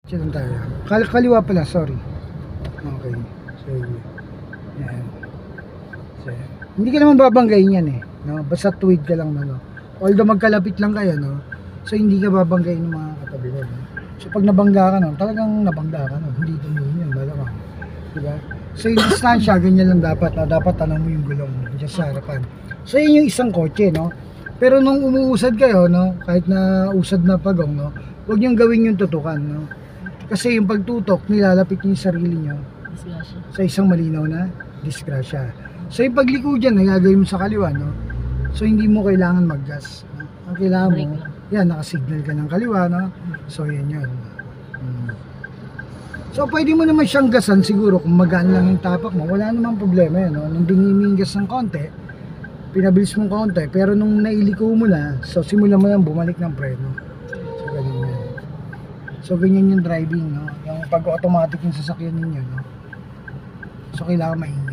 Diyan tayo. Kaliwa pala, sorry. Okay. So, yan. So, hindi ka naman babanggayin yan eh. No? Basta tuwid ka lang no? Although magkalapit lang kayo, no? So hindi ka babanggayin ng mga katabi mo. No? So pag nabangga ka no, talagang nabangga ka no? Hindi tumingin yun, malamang. Diba? So yung distansya, ganyan lang dapat. No? Dapat tanong mo yung gulong dyan sa harapan. So yun yung isang kotse, no? Pero nung umuusad kayo, no? Kahit na usad na pagong, no? Huwag niyong gawin yung tutukan, no? Kasi yung pagtutok, nilalapit niyo yung sarili niyo sa isang malinaw na disgrasya. So yung pagliko dyan, nagagawin mo sa kaliwa, no? So hindi mo kailangan mag-gas. No? Ang kailangan mo, yan, nakasignal ka ng kaliwa, no? So yan yun. So pwede mo naman siyang gasan siguro kung magaan lang yung tapak mo. Wala namang problema yan, no? Nung dingi gas ng konti, pinabilis mong konti, pero nung nailiko mo na, so simulan mo yan bumalik ng preno. So ganyan yan. So ganyan yung driving, no? Yung pag-automatic yung sasakyan ninyo, no? So kailangan maingat.